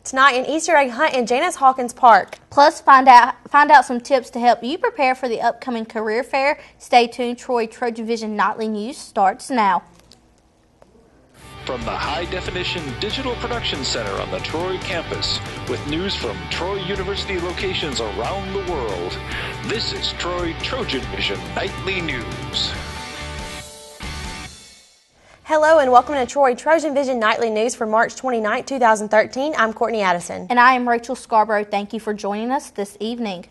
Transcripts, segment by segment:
Tonight, an Easter egg hunt in Janice Hawkins Park. Plus, find out some tips to help you prepare for the upcoming career fair. Stay tuned. TrojanVision Nightly News starts now. From the high-definition digital production center on the Troy campus, with news from Troy University locations around the world, this is TrojanVision Nightly News. Hello and welcome to TrojanVision Nightly News for March 29, 2013. I'm Courtney Addison. And I am Rachel Scarborough. Thank you for joining us this evening.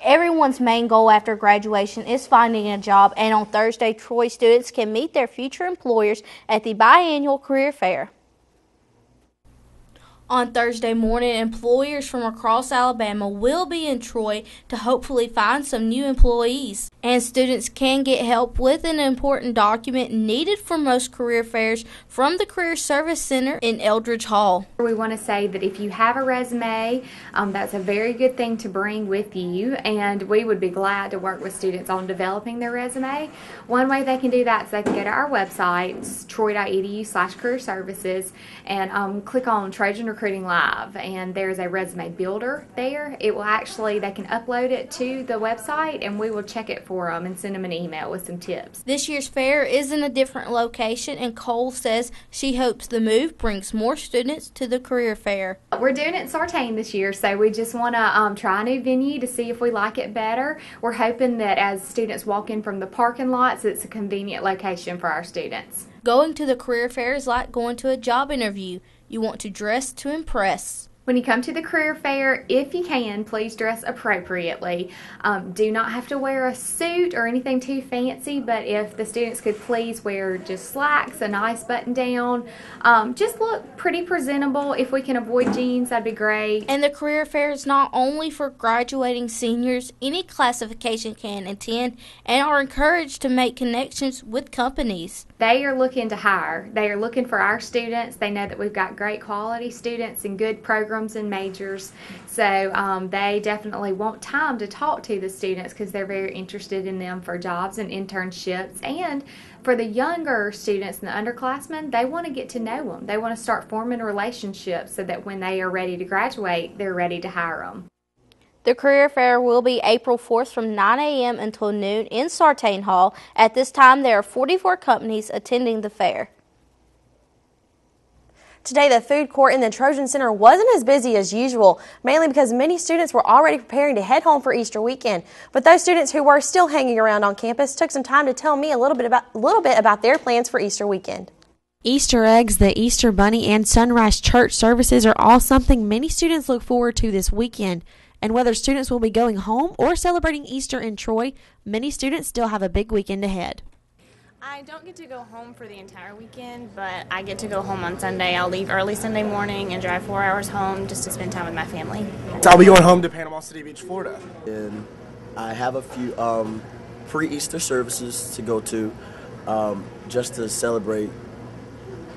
Everyone's main goal after graduation is finding a job, and on Thursday, Troy students can meet their future employers at the biannual career fair. On Thursday morning, employers from across Alabama will be in Troy to hopefully find some new employees. And students can get help with an important document needed for most career fairs from the Career Service Center in Eldridge Hall. We want to say that if you have a resume, that's a very good thing to bring with you, and we would be glad to work with students on developing their resume. One way they can do that is they can go to our website, troy.edu/careerservices, and click on Trojan Recruiting Live, and there's a resume builder there. It will actually, they can upload it to the website, and we will check it for them and send them an email with some tips. This year's fair is in a different location, and Cole says she hopes the move brings more students to the career fair. We're doing it in Sartain this year, so we just want to try a new venue to see if we like it better. We're hoping that as students walk in from the parking lots, it's a convenient location for our students. Going to the career fair is like going to a job interview. You want to dress to impress. When you come to the career fair, if you can, please dress appropriately. Do not have to wear a suit or anything too fancy, but if the students could please wear just slacks, a nice button down, just look pretty presentable. If we can avoid jeans, that'd be great. And the career fair is not only for graduating seniors. Any classification can attend and are encouraged to make connections with companies. They are looking to hire. They are looking for our students. They know that we've got great quality students and good programs and majors, so they definitely want time to talk to the students because they're very interested in them for jobs and internships. And for the younger students and the underclassmen, they want to get to know them. They want to start forming relationships so that when they are ready to graduate, they're ready to hire them. The career fair will be April 4th from 9 a.m. until noon in Sartain Hall. At this time, there are 44 companies attending the fair. Today, the food court in the Trojan Center wasn't as busy as usual, mainly because many students were already preparing to head home for Easter weekend. But those students who were still hanging around on campus took some time to tell me a little bit about their plans for Easter weekend. Easter eggs, the Easter bunny, and sunrise church services are all something many students look forward to this weekend. And whether students will be going home or celebrating Easter in Troy, many students still have a big weekend ahead. I don't get to go home for the entire weekend, but I get to go home on Sunday. I'll leave early Sunday morning and drive 4 hours home just to spend time with my family. So I'll be going home to Panama City Beach, Florida. And I have a few pre-Easter services to go to just to celebrate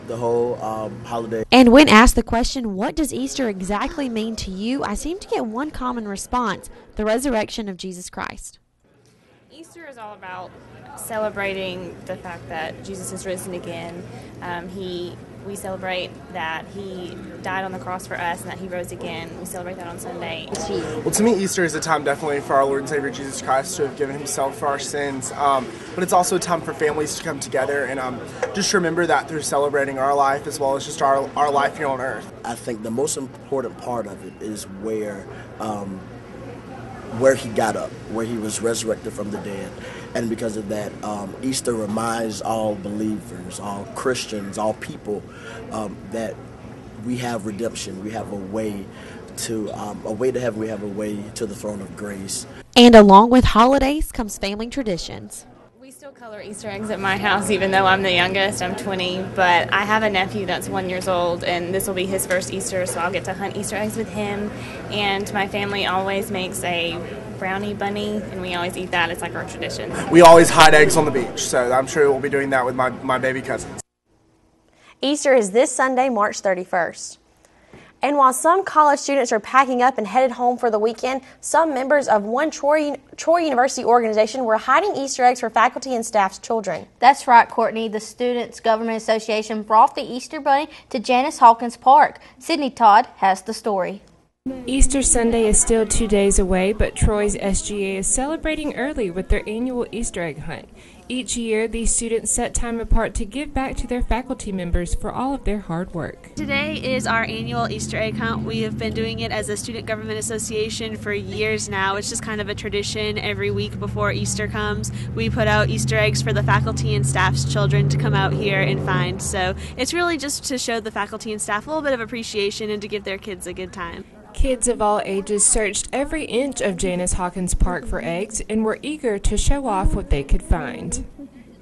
the whole holiday. And when asked the question, what does Easter exactly mean to you, I seem to get one common response: the resurrection of Jesus Christ. Easter is all about celebrating the fact that Jesus has risen again. We celebrate that he died on the cross for us and that he rose again. We celebrate that on Sunday. Well, to me, Easter is a time definitely for our Lord and Savior Jesus Christ to have given himself for our sins. But it's also a time for families to come together and just remember that through celebrating our life as well as just our life here on earth. I think the most important part of it is where he got up, where he was resurrected from the dead. And because of that, Easter reminds all believers, all Christians, all people that we have redemption. We have a way to heaven. We have a way to the throne of grace. And along with holidays comes family traditions. We still color Easter eggs at my house, even though I'm the youngest. I'm 20, but I have a nephew that's 1 year old, and this will be his first Easter, so I'll get to hunt Easter eggs with him. And my family always makes a brownie bunny, and we always eat that. It's like our tradition. We always hide eggs on the beach, so I'm sure we'll be doing that with my baby cousins. Easter is this Sunday, March 31st. And while some college students are packing up and headed home for the weekend, some members of one Troy University organization were hiding Easter eggs for faculty and staff's children. That's right, Courtney. The Students Government Association brought the Easter Bunny to Janice Hawkins Park. Sydney Todd has the story. Easter Sunday is still 2 days away, but Troy's SGA is celebrating early with their annual Easter egg hunt. Each year, these students set time apart to give back to their faculty members for all of their hard work. Today is our annual Easter egg hunt. We have been doing it as a Student Government Association for years now. It's just kind of a tradition every week before Easter comes. We put out Easter eggs for the faculty and staff's children to come out here and find. So it's really just to show the faculty and staff a little bit of appreciation and to give their kids a good time. Kids of all ages searched every inch of Janice Hawkins Park for eggs and were eager to show off what they could find.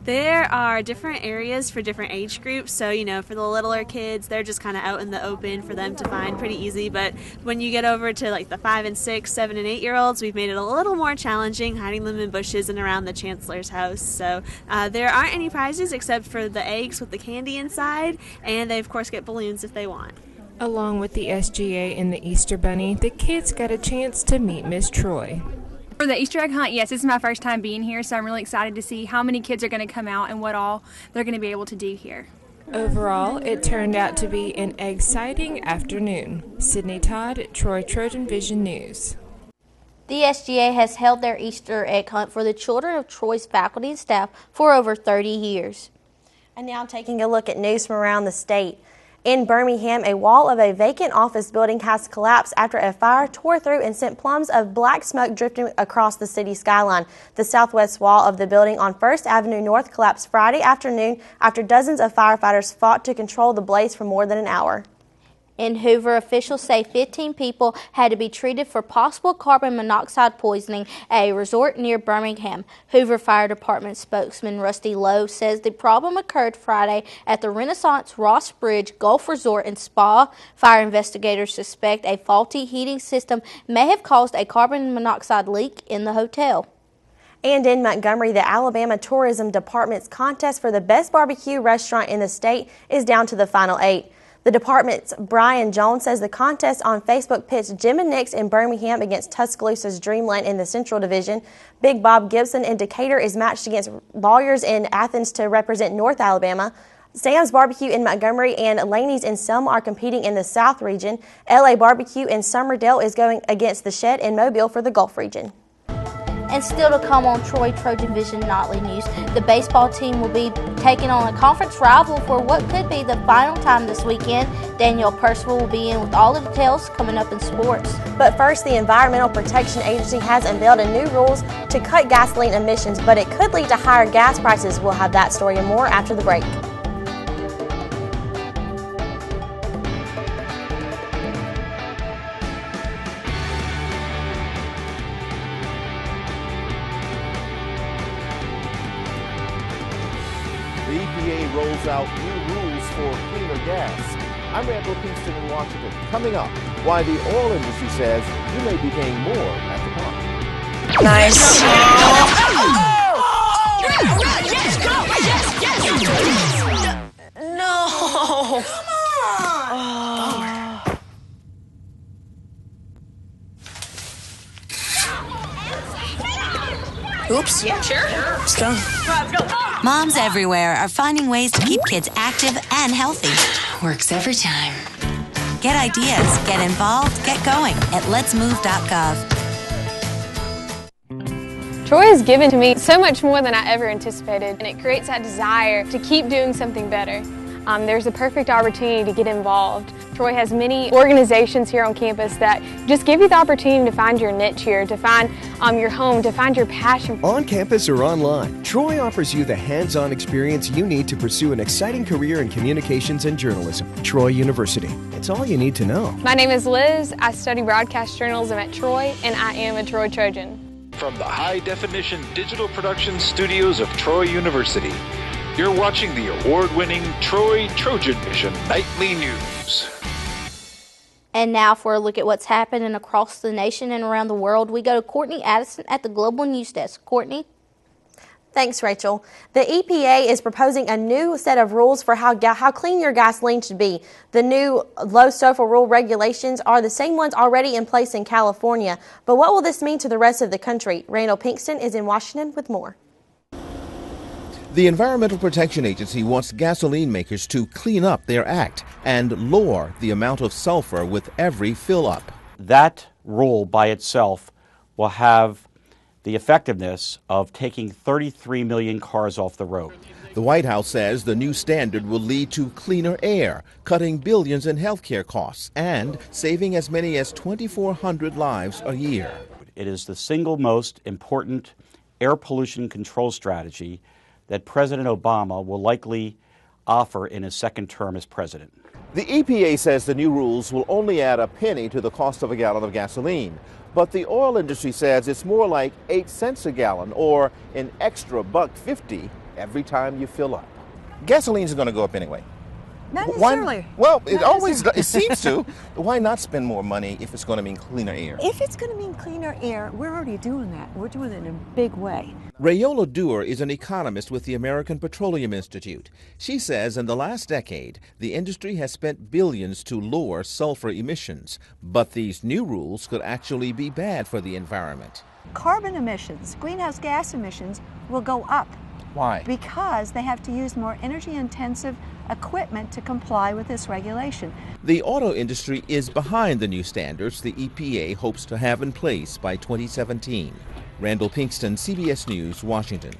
There are different areas for different age groups, so for the littler kids, they're just kind of out in the open for them to find pretty easy, but when you get over to like the 5 and 6, 7 and 8 year olds, we've made it a little more challenging, hiding them in bushes and around the chancellor's house. So there aren't any prizes except for the eggs with the candy inside, and they of course get balloons if they want. Along with the SGA and the Easter Bunny, the kids got a chance to meet Miss Troy. For the Easter egg hunt, yes, this is my first time being here, so I'm really excited to see how many kids are going to come out and what all they're going to be able to do here. Overall, it turned out to be an exciting afternoon. Sydney Todd, Troy TrojanVision News. The SGA has held their Easter egg hunt for the children of Troy's faculty and staff for over 30 years. And now taking a look at news from around the state. In Birmingham, a wall of a vacant office building has collapsed after a fire tore through and sent plumes of black smoke drifting across the city skyline. The southwest wall of the building on 1st Avenue North collapsed Friday afternoon after dozens of firefighters fought to control the blaze for more than an hour. In Hoover, officials say 15 people had to be treated for possible carbon monoxide poisoning at a resort near Birmingham. Hoover Fire Department spokesman Rusty Lowe says the problem occurred Friday at the Renaissance Ross Bridge Golf Resort and Spa. Fire investigators suspect a faulty heating system may have caused a carbon monoxide leak in the hotel. And in Montgomery, the Alabama Tourism Department's contest for the best barbecue restaurant in the state is down to the final 8. The department's Brian Jones says the contest on Facebook pits Jim and Nick's in Birmingham against Tuscaloosa's Dreamland in the Central Division. Big Bob Gibson in Decatur is matched against Lawyers in Athens to represent North Alabama. Sam's Barbecue in Montgomery and Laney's in Selma are competing in the South region. LA Barbecue in Summerdale is going against the Shed in Mobile for the Gulf region. And still to come on Troy TrojanVision Nightly News, the baseball team will be taking on a conference rival for what could be the final time this weekend. Danielle Percival will be in with all the details coming up in sports. But first, the Environmental Protection Agency has unveiled a new rules to cut gasoline emissions, but it could lead to higher gas prices. We'll have that story and more after the break. The EPA rolls out new rules for cleaner gas. I'm Randall Kingston in Washington. Coming up, why the oil industry says you may be paying more at the pump. Nice. No. Oops. Yeah, sure. Let's go. Let's go. Moms everywhere are finding ways to keep kids active and healthy. Works every time. Get ideas, get involved, get going at letsmove.gov. Troy has given to me so much more than I ever anticipated, and it creates that desire to keep doing something better. There's a perfect opportunity to get involved. Troy has many organizations here on campus that just give you the opportunity to find your niche here, to find your home, to find your passion. On campus or online, Troy offers you the hands-on experience you need to pursue an exciting career in communications and journalism. Troy University. It's all you need to know. My name is Liz. I study broadcast journalism at Troy, and I am a Troy Trojan. From the high-definition digital production studios of Troy University, you're watching the award-winning Troy TrojanVision Nightly News. And now for a look at what's happening across the nation and around the world, we go to Courtney Addison at the Global News Desk. Courtney? Thanks, Rachel. The EPA is proposing a new set of rules for how clean your gasoline should be. The new low sulfur rule regulations are the same ones already in place in California. But what will this mean to the rest of the country? Randall Pinkston is in Washington with more. The Environmental Protection Agency wants gasoline makers to clean up their act and lower the amount of sulfur with every fill-up. That rule by itself will have the effectiveness of taking 33 million cars off the road. The White House says the new standard will lead to cleaner air, cutting billions in healthcare costs and saving as many as 2,400 lives a year. It is the single most important air pollution control strategy that President Obama will likely offer in his second term as president. The EPA says the new rules will only add a penny to the cost of a gallon of gasoline. But the oil industry says it's more like 8 cents a gallon or an extra $1.50 every time you fill up. Gasoline's going to go up anyway. Not necessarily. It seems to. Why not spend more money if it's going to mean cleaner air? If it's going to mean cleaner air, we're already doing that. We're doing it in a big way. Rayola Dewar is an economist with the American Petroleum Institute. She says in the last decade, the industry has spent billions to lower sulfur emissions. But these new rules could actually be bad for the environment. Carbon emissions, greenhouse gas emissions, will go up. Why? Because they have to use more energy-intensive equipment to comply with this regulation. The auto industry is behind the new standards the EPA hopes to have in place by 2017. Randall Pinkston, CBS News, Washington.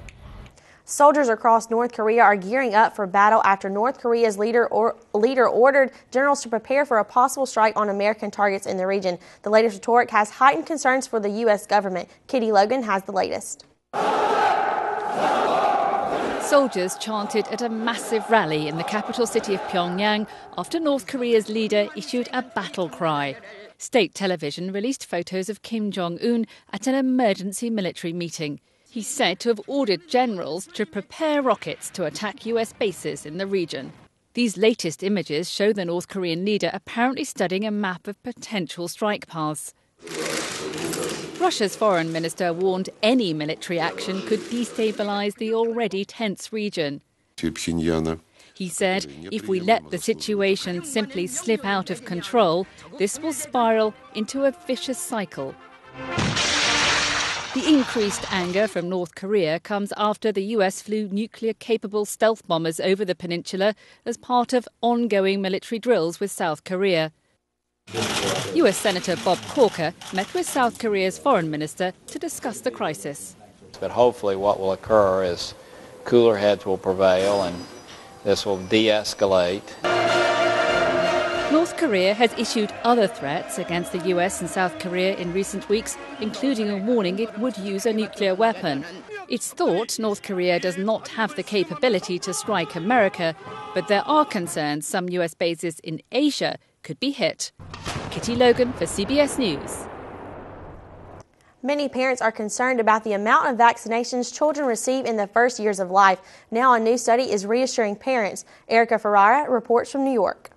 Soldiers across North Korea are gearing up for battle after North Korea's leader ordered generals to prepare for a possible strike on American targets in the region. The latest rhetoric has heightened concerns for the U.S. government. Kitty Logan has the latest. Soldiers chanted at a massive rally in the capital city of Pyongyang after North Korea's leader issued a battle cry. State television released photos of Kim Jong-un at an emergency military meeting. He's said to have ordered generals to prepare rockets to attack US bases in the region. These latest images show the North Korean leader apparently studying a map of potential strike paths. Russia's foreign minister warned any military action could destabilize the already tense region. He said, if we let the situation simply slip out of control, this will spiral into a vicious cycle. The increased anger from North Korea comes after the US flew nuclear-capable stealth bombers over the peninsula as part of ongoing military drills with South Korea. US Senator Bob Corker met with South Korea's foreign minister to discuss the crisis. But hopefully what will occur is cooler heads will prevail and this will de-escalate. North Korea has issued other threats against the US and South Korea in recent weeks, including a warning it would use a nuclear weapon. It's thought North Korea does not have the capability to strike America, but there are concerns some US bases in Asia could be hit. Kitty Logan for CBS News. Many parents are concerned about the amount of vaccinations children receive in the first years of life. Now a new study is reassuring parents. Erica Ferrara reports from New York.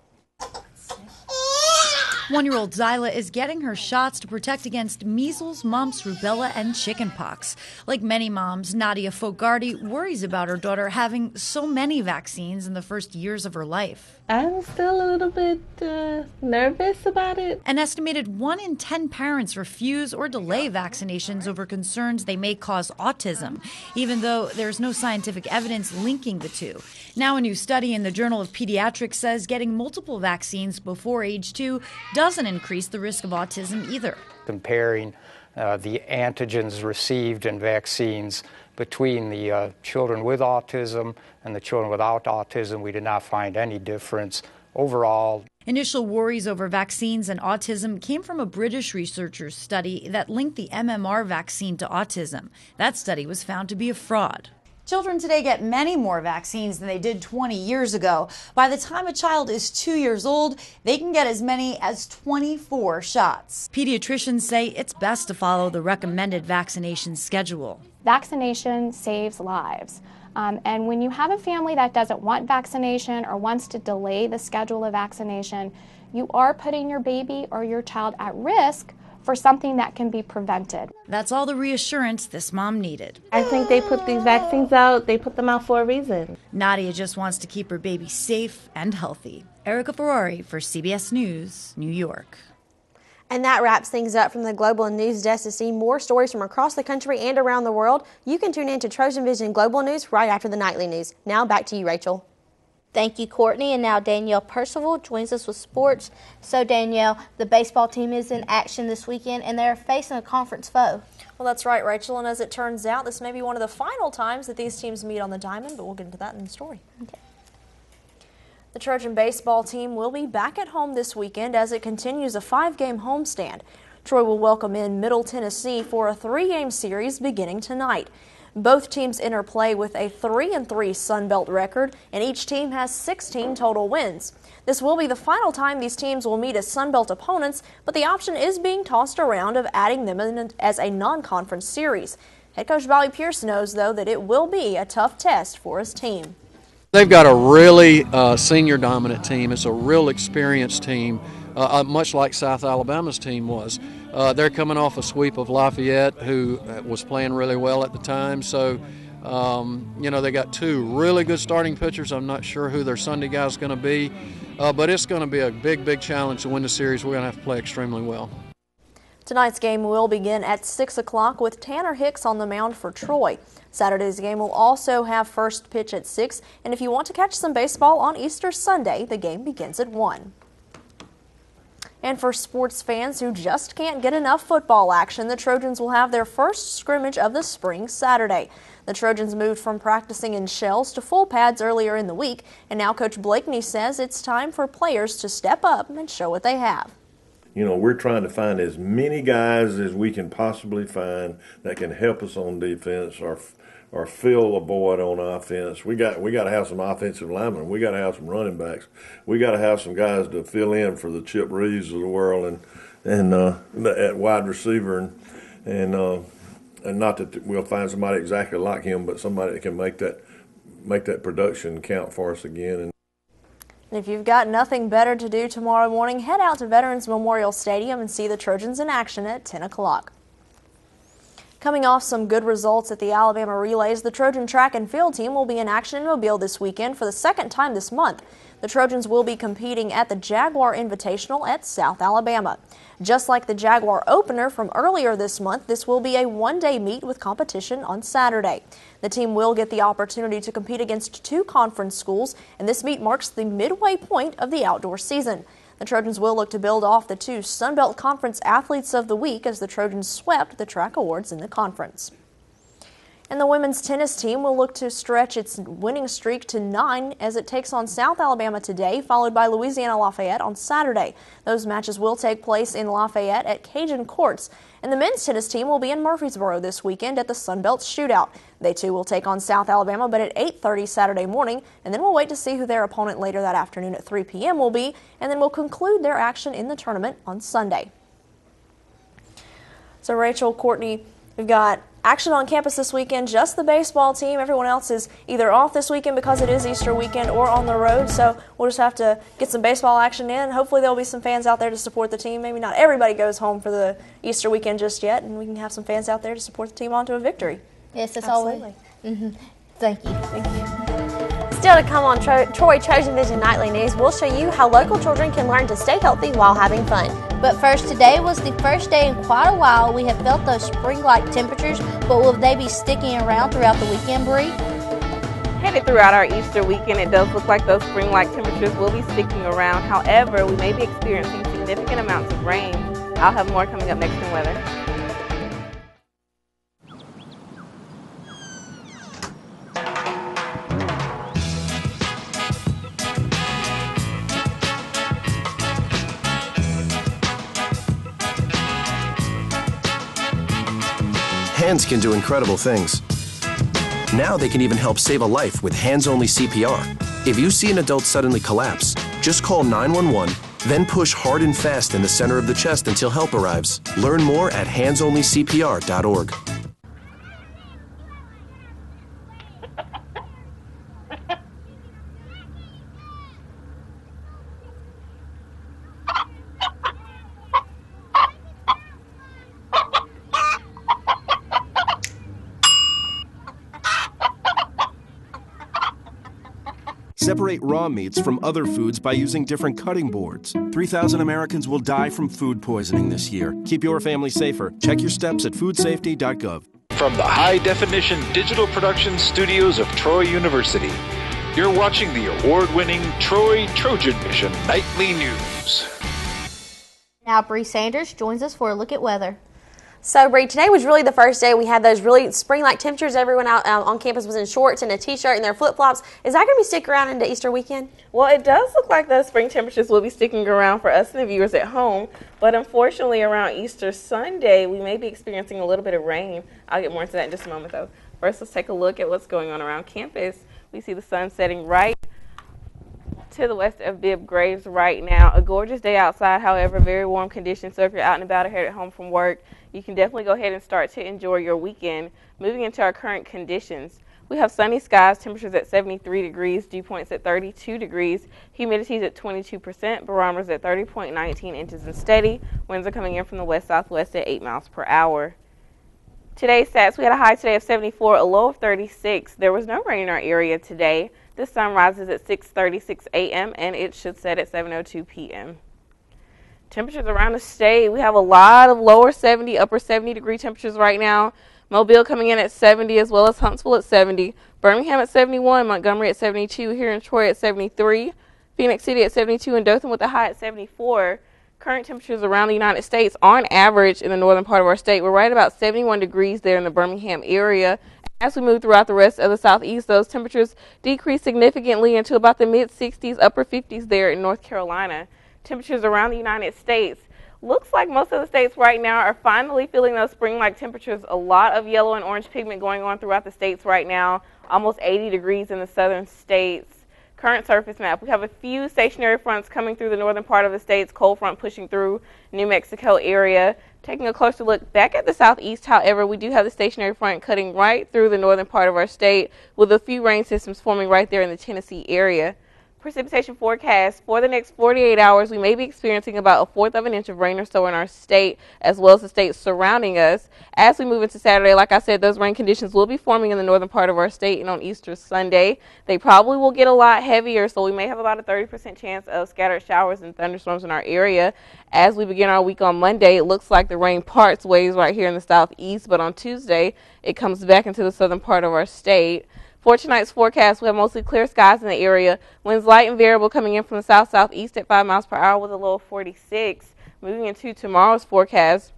1-year-old Zyla is getting her shots to protect against measles, mumps, rubella, and chickenpox. Like many moms, Nadia Fogarty worries about her daughter having so many vaccines in the first years of her life. I'm still a little bit nervous about it. An estimated 1 in 10 parents refuse or delay vaccinations over concerns they may cause autism, even though there's no scientific evidence linking the two. Now a new study in the Journal of Pediatrics says getting multiple vaccines before age 2 doesn't increase the risk of autism either. Comparing the antigens received in vaccines between the children with autism and the children without autism, we did not find any difference overall. Initial worries over vaccines and autism came from a British researchers' study that linked the MMR vaccine to autism. That study was found to be a fraud. Children today get many more vaccines than they did 20 years ago. By the time a child is 2 years old, they can get as many as 24 shots. Pediatricians say it's best to follow the recommended vaccination schedule. Vaccination saves lives. And when you have a family that doesn't want vaccination or wants to delay the schedule of vaccination, you are putting your baby or your child at risk for something that can be prevented. That's all the reassurance this mom needed. I think they put these vaccines out, they put them out for a reason. Nadia just wants to keep her baby safe and healthy. Erica Ferrari for CBS News, New York. And that wraps things up from the Global News Desk. To see more stories from across the country and around the world, you can tune in to Trojan Vision Global News right after the nightly news. Now back to you, Rachel. Thank you, Courtney. And now Danielle Percival joins us with sports. So, Danielle, the baseball team is in action this weekend, and they're facing a conference foe. Well, that's right, Rachel. And as it turns out, this may be one of the final times that these teams meet on the diamond, but we'll get into that in the story. Okay. The Trojan baseball team will be back at home this weekend as it continues a 5-game homestand. Troy will welcome in Middle Tennessee for a 3-game series beginning tonight. Both teams enter play with a 3-3 Sun Belt record, and each team has 16 total wins. This will be the final time these teams will meet as Sun Belt opponents, but the option is being tossed around of adding them in as a non-conference series. Head coach Bobby Pierce knows, though, that it will be a tough test for his team. They've got a really senior dominant team. It's a real experienced team, much like South Alabama's team was. They're coming off a sweep of Lafayette, who was playing really well at the time. So, they got 2 really good starting pitchers. I'm not sure who their Sunday guy is going to be, but it's going to be a big, big challenge to win the series. We're going to have to play extremely well. Tonight's game will begin at 6 o'clock with Tanner Hicks on the mound for Troy. Saturday's game will also have first pitch at 6, and if you want to catch some baseball on Easter Sunday, the game begins at 1. And for sports fans who just can't get enough football action, the Trojans will have their first scrimmage of the spring Saturday. The Trojans moved from practicing in shells to full pads earlier in the week, and now Coach Blakeney says it's time for players to step up and show what they have. We're trying to find as many guys as we can possibly find that can help us on defense or fill a void on offense. We got to have some offensive linemen. We got to have some running backs. We got to have some guys to fill in for the Chip Reeves of the world and at wide receiver and not that we'll find somebody exactly like him, but somebody that can make that production count for us again. And if you've got nothing better to do tomorrow morning, head out to Veterans Memorial Stadium and see the Trojans in action at 10 o'clock. Coming off some good results at the Alabama Relays, the Trojan track and field team will be in action in Mobile this weekend for the second time this month. The Trojans will be competing at the Jaguar Invitational at South Alabama. Just like the Jaguar opener from earlier this month, this will be a one-day meet with competition on Saturday. The team will get the opportunity to compete against 2 conference schools, and this meet marks the midway point of the outdoor season. The Trojans will look to build off the 2 Sun Belt Conference Athletes of the Week as the Trojans swept the track awards in the conference. And the women's tennis team will look to stretch its winning streak to 9 as it takes on South Alabama today, followed by Louisiana Lafayette on Saturday. Those matches will take place in Lafayette at Cajun Courts. And the men's tennis team will be in Murfreesboro this weekend at the Sun Belt Shootout. They too will take on South Alabama, but at 8:30 Saturday morning, and then we'll wait to see who their opponent later that afternoon at 3 p.m. will be, and then we'll conclude their action in the tournament on Sunday. So Rachel, Courtney, we've got action on campus this weekend, just the baseball team. Everyone else is either off this weekend because it is Easter weekend or on the road, so we'll just have to get some baseball action in. Hopefully there'll be some fans out there to support the team. Maybe not everybody goes home for the Easter weekend just yet, and we can have some fans out there to support the team onto a victory. Yes, that's Absolutely. always. Thank you. Thank you. Still to come on Troy Trojan Vision Nightly News, we'll show you how local children can learn to stay healthy while having fun. But first, today was the first day in quite a while we have felt those spring-like temperatures, but will they be sticking around throughout the weekend, Bree? Headed throughout our Easter weekend, it does look like those spring-like temperatures will be sticking around. However, we may be experiencing significant amounts of rain. I'll have more coming up next in weather. Hands can do incredible things. Now they can even help save a life with hands-only CPR. If you see an adult suddenly collapse, just call 911, then push hard and fast in the center of the chest until help arrives. Learn more at handsonlycpr.org. Separate raw meats from other foods by using different cutting boards. 3,000 Americans will die from food poisoning this year. Keep your family safer. Check your steps at foodsafety.gov. From the high-definition digital production studios of Troy University, you're watching the award-winning TrojanVision Nightly News. Now Bree Sanders joins us for a look at weather. So, Bree, today was really the first day we had those really spring-like temperatures. Everyone out on campus was in shorts and a T-shirt and their flip-flops. Is that going to be sticking around into Easter weekend? Well, it does look like those spring temperatures will be sticking around for us and the viewers at home. But unfortunately, around Easter Sunday, we may be experiencing a little bit of rain. I'll get more into that in just a moment, though. First, let's take a look at what's going on around campus. We see the sun setting right to the west of Bibb Graves right now. A gorgeous day outside, however, very warm conditions. So if you're out and about or headed home from work, you can definitely go ahead and start to enjoy your weekend. Moving into our current conditions, we have sunny skies, temperatures at 73 degrees, dew points at 32 degrees, humidity is at 22%, barometers at 30.19 inches and steady. Winds are coming in from the west-southwest at 8 miles per hour. Today's stats, we had a high today of 74, a low of 36. There was no rain in our area today. The sun rises at 6:36 a.m. and it should set at 7:02 p.m. Temperatures around the state, we have a lot of lower 70, upper 70 degree temperatures right now. Mobile coming in at 70 as well as Huntsville at 70. Birmingham at 71, Montgomery at 72, here in Troy at 73. Phoenix City at 72 and Dothan with a high at 74. Current temperatures around the United States, on average in the northern part of our state, we're right about 71 degrees there in the Birmingham area. As we move throughout the rest of the southeast, those temperatures decrease significantly into about the mid-60s, upper 50s there in North Carolina. Temperatures around the United States, looks like most of the states right now are finally feeling those spring-like temperatures. A lot of yellow and orange pigment going on throughout the states right now, almost 80 degrees in the southern states. Current surface map, we have a few stationary fronts coming through the northern part of the states, cold front pushing through New Mexico area. Taking a closer look back at the southeast, however, we do have the stationary front cutting right through the northern part of our state with a few rain systems forming right there in the Tennessee area. Precipitation forecast for the next 48 hours, we may be experiencing about 1/4 of an inch of rain or so in our state, as well as the states surrounding us. As we move into Saturday, like I said, those rain conditions will be forming in the northern part of our state, and on Easter Sunday, they probably will get a lot heavier, so we may have about a 30% chance of scattered showers and thunderstorms in our area. As we begin our week on Monday, it looks like the rain parts ways right here in the southeast, but on Tuesday, it comes back into the southern part of our state. For tonight's forecast, we have mostly clear skies in the area. Winds light and variable coming in from the south-southeast at 5 miles per hour with a low of 46. Moving into tomorrow's forecast,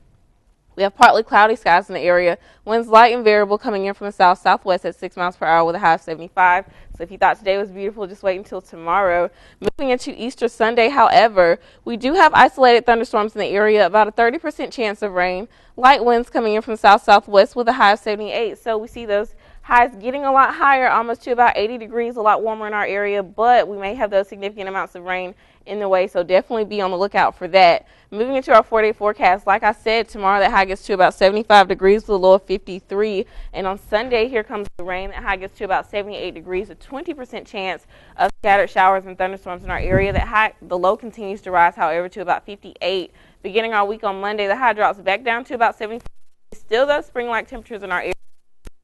we have partly cloudy skies in the area. Winds light and variable coming in from the south-southwest at 6 miles per hour with a high of 75. So if you thought today was beautiful, just wait until tomorrow. Moving into Easter Sunday, however, we do have isolated thunderstorms in the area, about a 30% chance of rain. Light winds coming in from the south-southwest with a high of 78. So we see those highs getting a lot higher, almost to about 80 degrees, a lot warmer in our area, but we may have those significant amounts of rain in the way, so definitely be on the lookout for that. Moving into our 4-day forecast, like I said, tomorrow that high gets to about 75 degrees with a low of 53, and on Sunday, here comes the rain. That high gets to about 78 degrees, a 20% chance of scattered showers and thunderstorms in our area. The low continues to rise, however, to about 58. Beginning our week on Monday, the high drops back down to about 75. Still those spring-like temperatures in our area.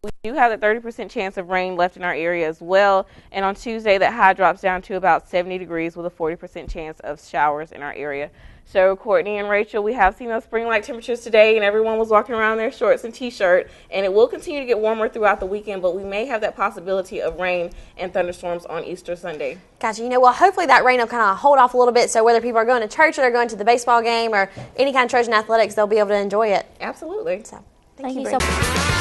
We do have a 30% chance of rain left in our area as well. And on Tuesday, that high drops down to about 70 degrees with a 40% chance of showers in our area. So, Courtney and Rachel, we have seen those spring-like temperatures today, and everyone was walking around in their shorts and T-shirt. And it will continue to get warmer throughout the weekend, but we may have that possibility of rain and thunderstorms on Easter Sunday. Gotcha. You know, well, hopefully that rain will kind of hold off a little bit, so whether people are going to church or they're going to the baseball game or any kind of Trojan athletics, they'll be able to enjoy it. Absolutely. So, Thank you so much.